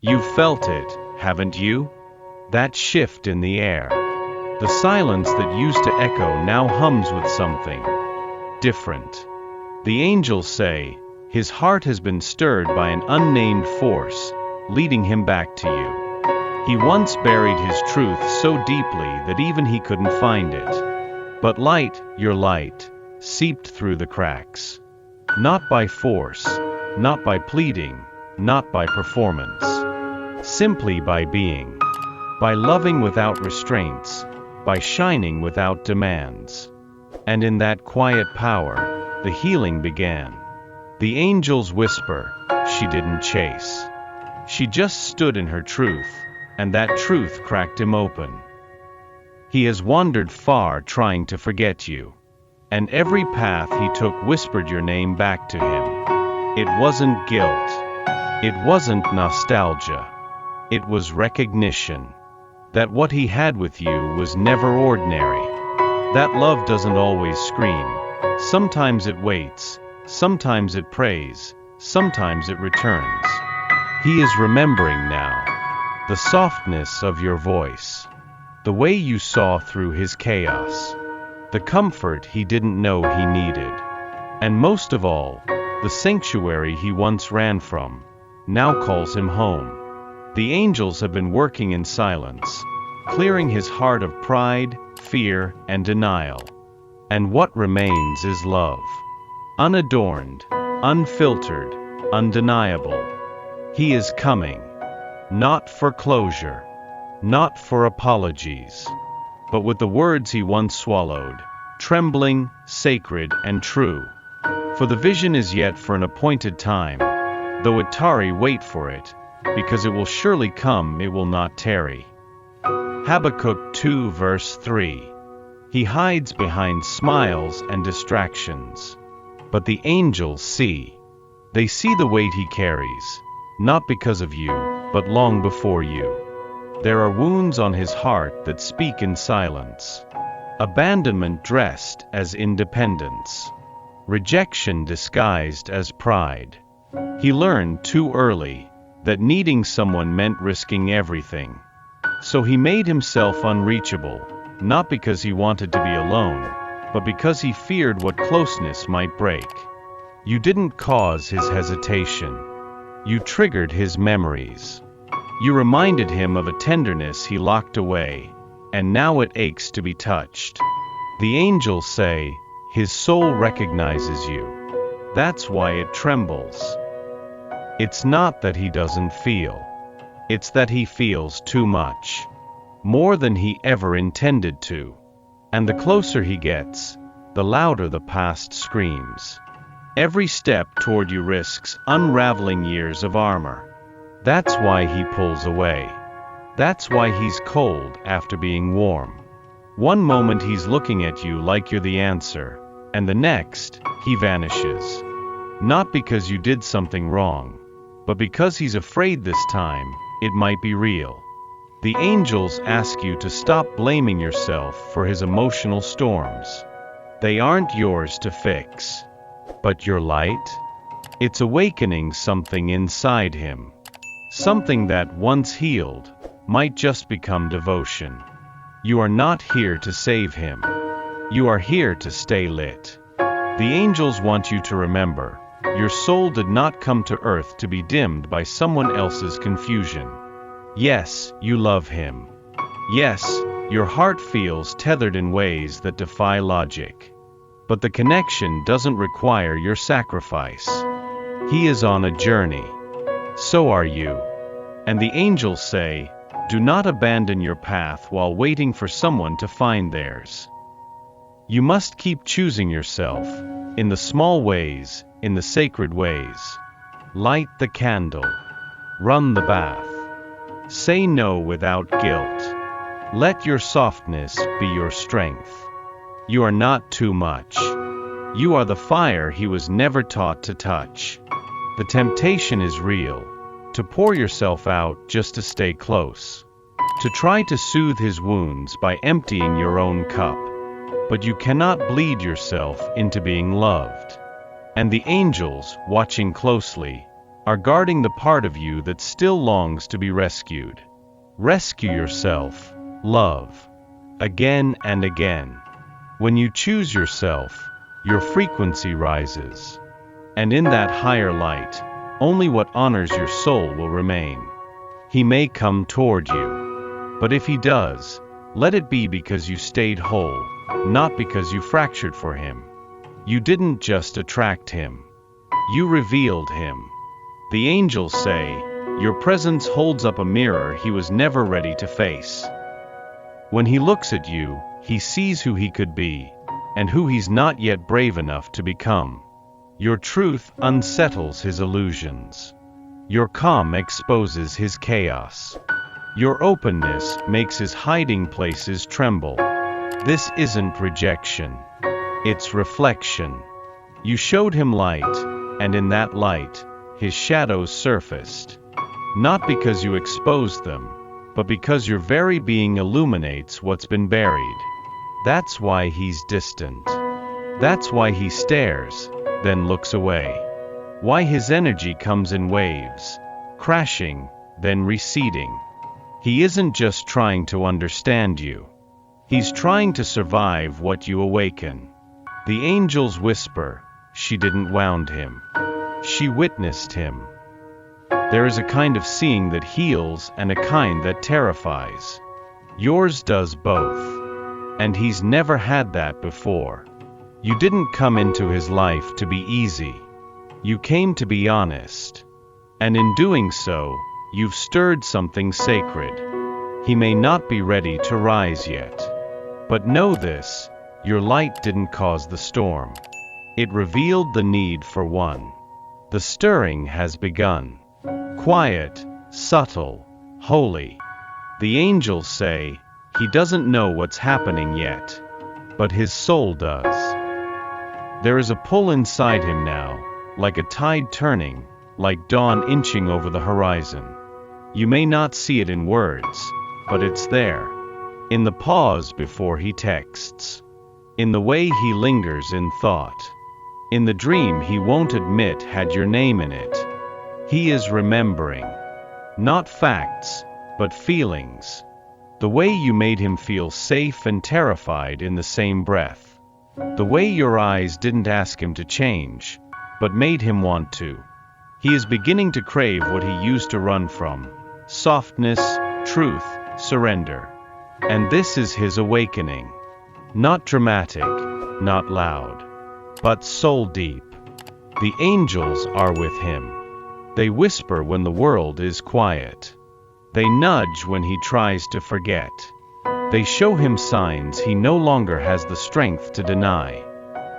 You've felt it, haven't you? That shift in the air. The silence that used to echo now hums with something different. The angels say, his heart has been stirred by an unnamed force, leading him back to you. He once buried his truth so deeply that even he couldn't find it. But light, your light, seeped through the cracks. Not by force, not by pleading, not by performance. Simply by being. By loving without restraints, by shining without demands. And in that quiet power, the healing began. The angels whisper, she didn't chase. She just stood in her truth, and that truth cracked him open. He has wandered far trying to forget you. And every path he took whispered your name back to him. It wasn't guilt. It wasn't nostalgia. It was recognition. That what he had with you was never ordinary. That love doesn't always scream. Sometimes it waits. Sometimes it prays. Sometimes it returns. He is remembering now. The softness of your voice. The way you saw through his chaos. The comfort he didn't know he needed. And most of all, the sanctuary he once ran from, now calls him home. The angels have been working in silence, clearing his heart of pride, fear, and denial. And what remains is love. Unadorned, unfiltered, undeniable. He is coming. Not for closure. Not for apologies. But with the words he once swallowed, trembling, sacred, and true. For the vision is yet for an appointed time, though it tarry, wait for it, because it will surely come, it will not tarry. Habakkuk 2 verse 3. He hides behind smiles and distractions. But the angels see. They see the weight he carries, not because of you, but long before you. There are wounds on his heart that speak in silence. Abandonment dressed as independence. Rejection disguised as pride. He learned too early that needing someone meant risking everything. So he made himself unreachable, not because he wanted to be alone, but because he feared what closeness might break. You didn't cause his hesitation. You triggered his memories. You reminded him of a tenderness he locked away, and now it aches to be touched. The angels say, his soul recognizes you. That's why it trembles. It's not that he doesn't feel. It's that he feels too much. More than he ever intended to. And the closer he gets, the louder the past screams. Every step toward you risks unraveling years of armor. That's why he pulls away. That's why he's cold after being warm. One moment he's looking at you like you're the answer, and the next, he vanishes. Not because you did something wrong, but because he's afraid this time, it might be real. The angels ask you to stop blaming yourself for his emotional storms. They aren't yours to fix. But your light? It's awakening something inside him. Something that, once healed, might just become devotion. You are not here to save him. You are here to stay lit. The angels want you to remember, your soul did not come to earth to be dimmed by someone else's confusion. Yes, you love him. Yes, your heart feels tethered in ways that defy logic. But the connection doesn't require your sacrifice. He is on a journey. So are you. And the angels say, do not abandon your path while waiting for someone to find theirs. You must keep choosing yourself, in the small ways, in the sacred ways. Light the candle. Run the bath. Say no without guilt. Let your softness be your strength. You are not too much. You are the fire he was never taught to touch. The temptation is real, to pour yourself out just to stay close. To try to soothe his wounds by emptying your own cup. But you cannot bleed yourself into being loved. And the angels, watching closely, are guarding the part of you that still longs to be rescued. Rescue yourself, love. Again and again. When you choose yourself, your frequency rises. And in that higher light, only what honors your soul will remain. He may come toward you. But if he does, let it be because you stayed whole, not because you fractured for him. You didn't just attract him. You revealed him. The angels say, your presence holds up a mirror he was never ready to face. When he looks at you, he sees who he could be, and who he's not yet brave enough to become. Your truth unsettles his illusions. Your calm exposes his chaos. Your openness makes his hiding places tremble. This isn't rejection. It's reflection. You showed him light, and in that light, his shadows surfaced. Not because you exposed them, but because your very being illuminates what's been buried. That's why he's distant. That's why he stares, then looks away. Why his energy comes in waves, crashing, then receding. He isn't just trying to understand you. He's trying to survive what you awaken. The angels whisper, she didn't wound him. She witnessed him. There is a kind of seeing that heals and a kind that terrifies. Yours does both. And he's never had that before. You didn't come into his life to be easy. You came to be honest. And in doing so, you've stirred something sacred. He may not be ready to rise yet. But know this, your light didn't cause the storm. It revealed the need for one. The stirring has begun. Quiet, subtle, holy. The angels say, he doesn't know what's happening yet. But his soul does. There is a pull inside him now, like a tide turning, like dawn inching over the horizon. You may not see it in words, but it's there. In the pause before he texts. In the way he lingers in thought. In the dream he won't admit had your name in it. He is remembering. Not facts, but feelings. The way you made him feel safe and terrified in the same breath. The way your eyes didn't ask him to change, but made him want to. He is beginning to crave what he used to run from. Softness, truth, surrender. And this is his awakening. Not dramatic, not loud, but soul deep. The angels are with him. They whisper when the world is quiet. They nudge when he tries to forget. They show him signs he no longer has the strength to deny.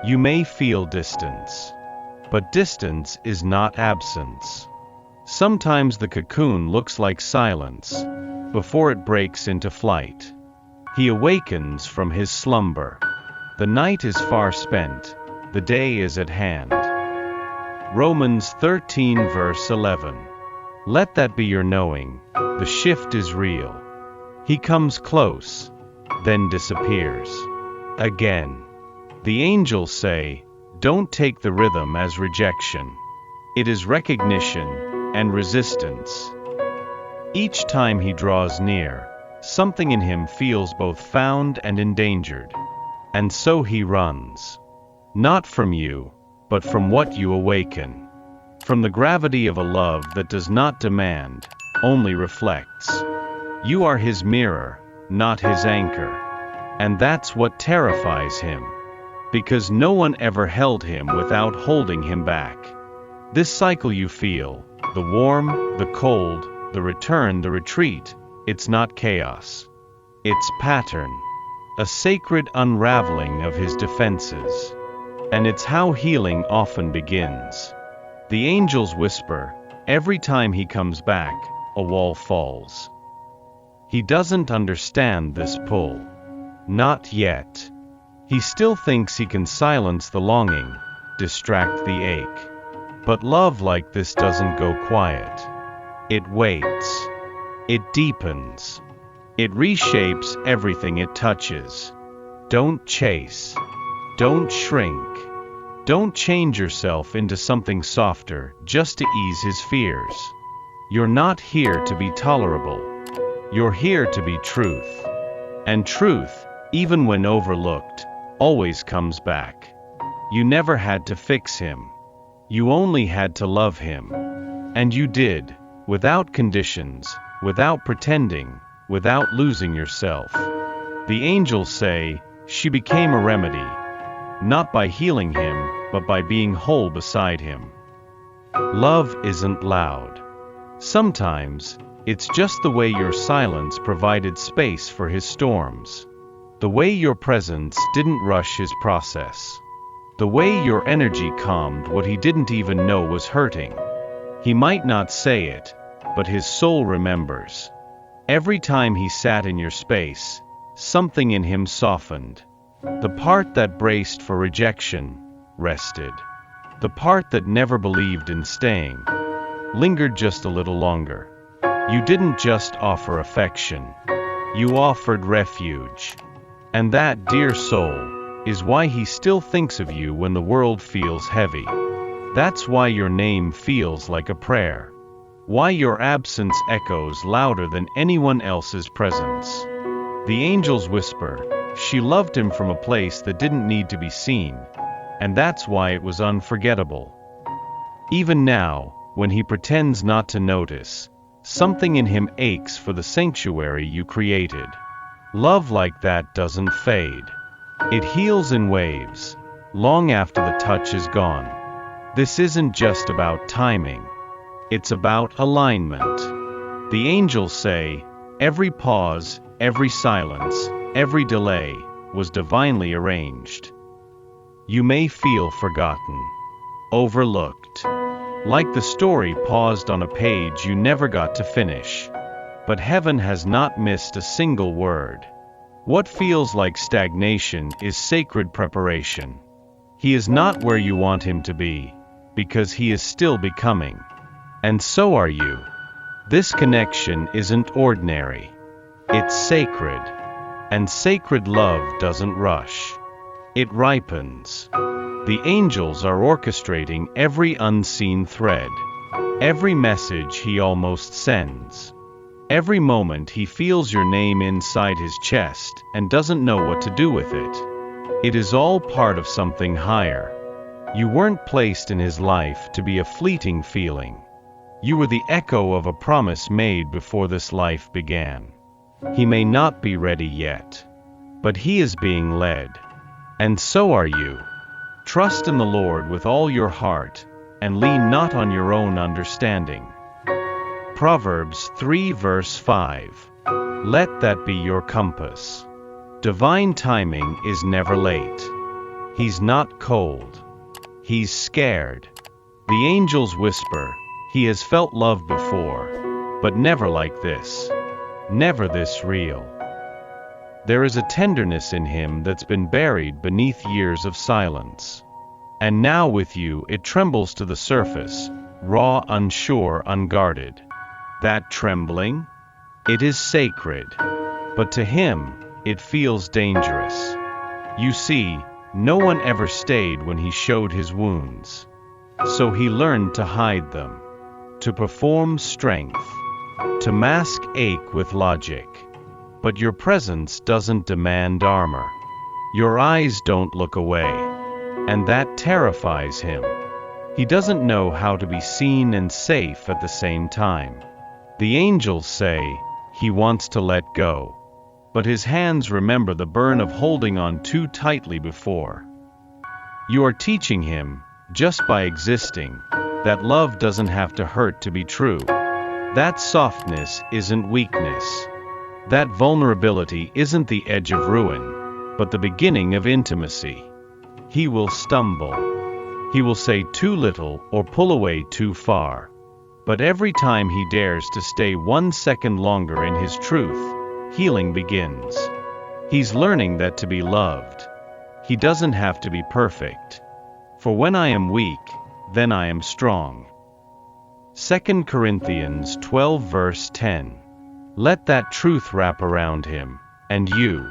You may feel distance. But distance is not absence. Sometimes the cocoon looks like silence, before it breaks into flight. He awakens from his slumber. The night is far spent, the day is at hand. Romans 13 verse 11. Let that be your knowing, the shift is real. He comes close, then disappears. Again. The angels say, don't take the rhythm as rejection. It is recognition and resistance. Each time he draws near, something in him feels both found and endangered. And so he runs. Not from you, but from what you awaken. From the gravity of a love that does not demand, only reflects. You are his mirror, not his anchor. And that's what terrifies him. Because no one ever held him without holding him back. This cycle you feel, the warm, the cold, the return, the retreat, it's not chaos. It's pattern. A sacred unraveling of his defenses. And it's how healing often begins. The angels whisper, every time he comes back, a wall falls. He doesn't understand this pull. Not yet. He still thinks he can silence the longing, distract the ache. But love like this doesn't go quiet. It waits. It deepens. It reshapes everything it touches. Don't chase. Don't shrink. Don't change yourself into something softer just to ease his fears. You're not here to be tolerable. You're here to be truth. And truth, even when overlooked, always comes back. You never had to fix him. You only had to love him. And you did, without conditions, without pretending, without losing yourself. The angels say, she became a remedy, not by healing him, but by being whole beside him. Love isn't loud. Sometimes, it's just the way your silence provided space for his storms. The way your presence didn't rush his process. The way your energy calmed what he didn't even know was hurting. He might not say it, but his soul remembers. Every time he sat in your space, something in him softened. The part that braced for rejection rested. The part that never believed in staying lingered just a little longer. You didn't just offer affection. You offered refuge. And that, dear soul, is why he still thinks of you when the world feels heavy. That's why your name feels like a prayer. Why your absence echoes louder than anyone else's presence. The angels whisper, she loved him from a place that didn't need to be seen, and that's why it was unforgettable. Even now, when he pretends not to notice, something in him aches for the sanctuary you created. Love like that doesn't fade. It heals in waves, long after the touch is gone. This isn't just about timing. It's about alignment. The angels say, every pause, every silence, every delay, was divinely arranged. You may feel forgotten, overlooked, like the story paused on a page you never got to finish. But heaven has not missed a single word. What feels like stagnation is sacred preparation. He is not where you want him to be, because he is still becoming. And so are you. This connection isn't ordinary. It's sacred. And sacred love doesn't rush. It ripens. The angels are orchestrating every unseen thread, every message he almost sends. Every moment he feels your name inside his chest and doesn't know what to do with it. It is all part of something higher. You weren't placed in his life to be a fleeting feeling. You were the echo of a promise made before this life began. He may not be ready yet, but he is being led. And so are you. Trust in the Lord with all your heart, and lean not on your own understanding. Proverbs 3 verse 5. Let that be your compass. Divine timing is never late. He's not cold. He's scared. The angels whisper, he has felt love before, but never like this. Never this real. There is a tenderness in him that's been buried beneath years of silence. And now with you it trembles to the surface, raw, unsure, unguarded. That trembling? It is sacred. But to him, it feels dangerous. You see, no one ever stayed when he showed his wounds. So he learned to hide them, to perform strength, to mask ache with logic. But your presence doesn't demand armor. Your eyes don't look away. And that terrifies him. He doesn't know how to be seen and safe at the same time. The angels say, he wants to let go. But his hands remember the burn of holding on too tightly before. You are teaching him, just by existing, that love doesn't have to hurt to be true. That softness isn't weakness. That vulnerability isn't the edge of ruin, but the beginning of intimacy. He will stumble. He will say too little or pull away too far. But every time he dares to stay 1 second longer in his truth, healing begins. He's learning that to be loved, he doesn't have to be perfect. For when I am weak, then I am strong. 2 Corinthians 12 verse 10. Let that truth wrap around him, and you,